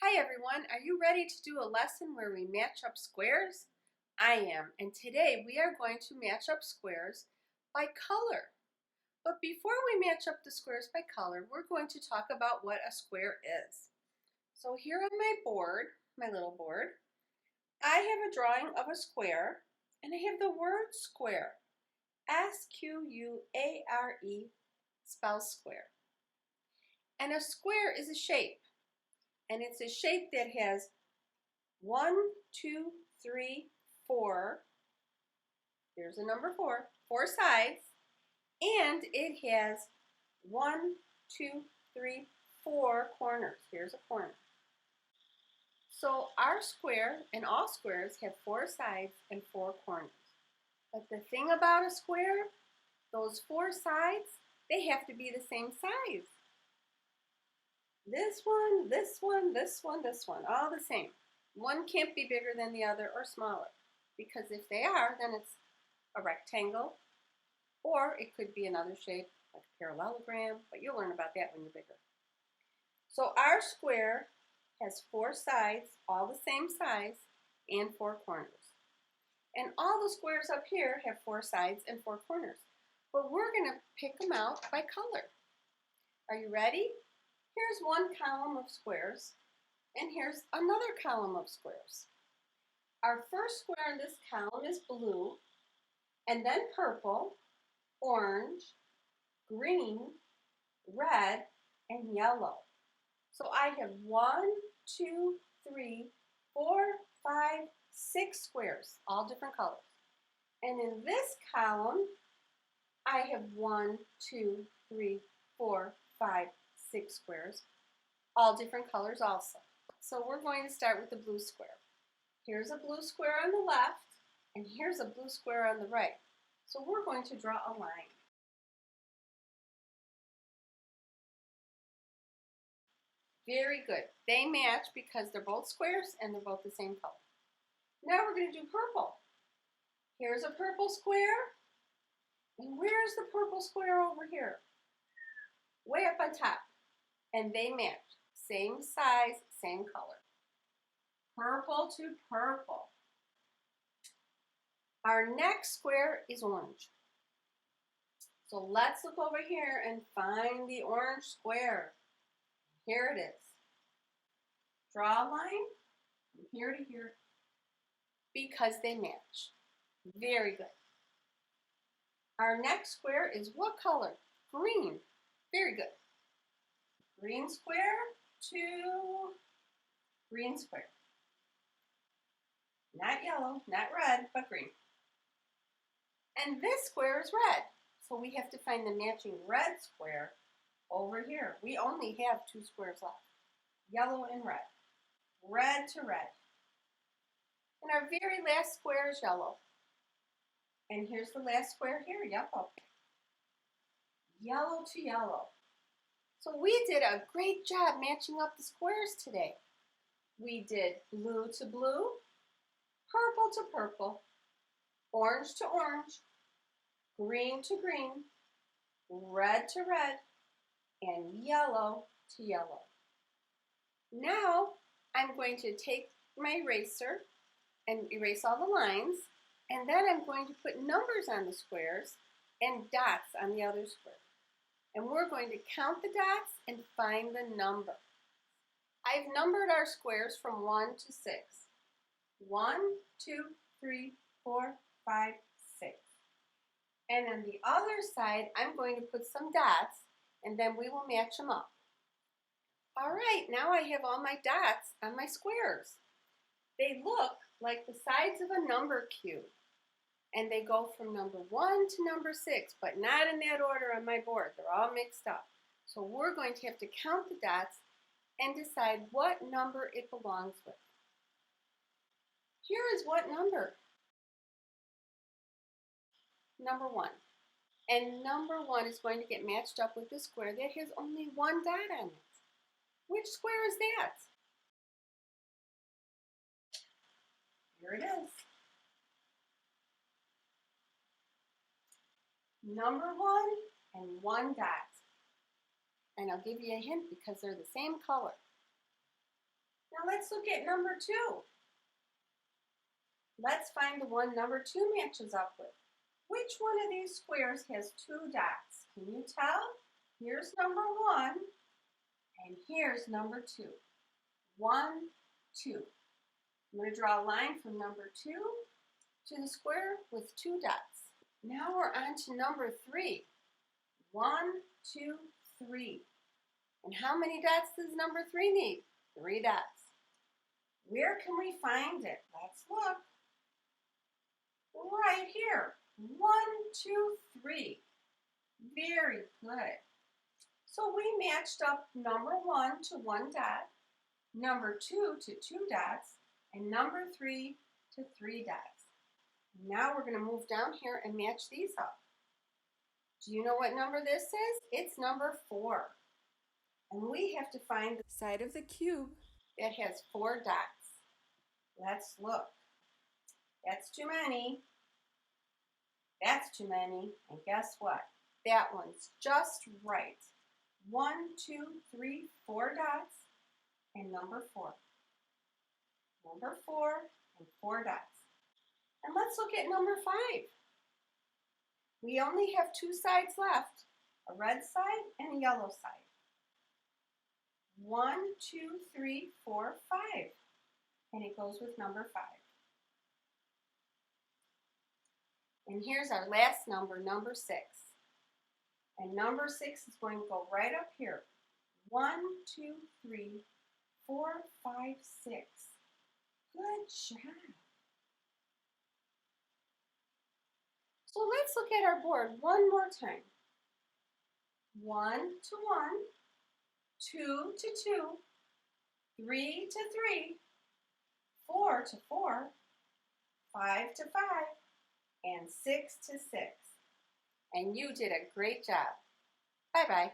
Hi everyone, are you ready to do a lesson where we match up squares? I am, and today we are going to match up squares by color. But before we match up the squares by color, we're going to talk about what a square is. So here on my board, my little board, I have a drawing of a square, and I have the word square. S-Q-U-A-R-E spells square. And a square is a shape. And it's a shape that has 1, 2, 3, 4. Here's the number 4. 4 sides. And it has 1, 2, 3, 4 corners. Here's a corner. So our square, and all squares, have 4 sides and 4 corners. But the thing about a square, those 4 sides, they have to be the same size. This one, this one, this one, this one, all the same. One can't be bigger than the other or smaller, because if they are, then it's a rectangle, or it could be another shape, like a parallelogram, but you'll learn about that when you're bigger. So our square has 4 sides, all the same size, and 4 corners. And all the squares up here have 4 sides and 4 corners, but we're going to pick them out by color. Are you ready? Here's one column of squares, and here's another column of squares. Our first square in this column is blue, and then purple, orange, green, red, and yellow. So I have 1, 2, 3, 4, 5, 6 squares, all different colors. And in this column, I have 1, 2, 3, 4, 5, 6 squares, all different colors also. So we're going to start with the blue square. Here's a blue square on the left, and here's a blue square on the right. So we're going to draw a line. Very good. They match because they're both squares and they're both the same color. Now we're going to do purple. Here's a purple square, and where's the purple square over here? Way up on top. And they match. Same size, same color. Purple to purple. Our next square is orange. So let's look over here and find the orange square. Here it is. Draw a line from here to here because they match. Very good. Our next square is what color? Green. Very good. Green square to green square. Not yellow, not red, but green. And this square is red. So we have to find the matching red square over here. We only have 2 squares left. Yellow and red. Red to red. And our very last square is yellow. And here's the last square here, yellow. Yellow to yellow. So we did a great job matching up the squares today. We did blue to blue, purple to purple, orange to orange, green to green, red to red, and yellow to yellow. Now I'm going to take my eraser and erase all the lines, and then I'm going to put numbers on the squares and dots on the other squares. And we're going to count the dots and find the number. I've numbered our squares from 1 to 6. 1, 2, 3, 4, 5, 6. And on the other side, I'm going to put some dots, and then we will match them up. All right, now I have all my dots on my squares. They look like the sides of a number cube. And they go from number 1 to number 6, but not in that order on my board. They're all mixed up. So we're going to have to count the dots and decide what number it belongs with. Here is what number? Number 1. And number 1 is going to get matched up with the square that has only 1 dot on it. Which square is that? Here it is. Number 1 and 1 dot. And I'll give you a hint because they're the same color. Now let's look at number 2. Let's find the one number 2 matches up with. Which one of these squares has 2 dots? Can you tell? Here's number 1, and here's number 2. 1, 2. I'm going to draw a line from number 2 to the square with 2 dots. Now we're on to number 3. 1, 2, 3. And how many dots does number 3 need? 3 dots. Where can we find it? Let's look. Right here. 1, 2, 3. Very good. So we matched up number 1 to 1 dot, number 2 to 2 dots, and number 3 to 3 dots. Now we're going to move down here and match these up. Do you know what number this is? It's number 4. And we have to find the side of the cube that has 4 dots. Let's look. That's too many. That's too many. And guess what? That one's just right. 1, 2, 3, 4 dots, and number 4. Number 4 and 4 dots. And let's look at number 5. We only have 2 sides left, a red side and a yellow side. 1, 2, 3, 4, 5. And it goes with number 5. And here's our last number, number 6. And number 6 is going to go right up here. 1, 2, 3, 4, 5, 6. Good job. So let's look at our board one more time. 1 to 1, 2 to 2, 3 to 3, 4 to 4, 5 to 5, and 6 to 6. And you did a great job. Bye-bye.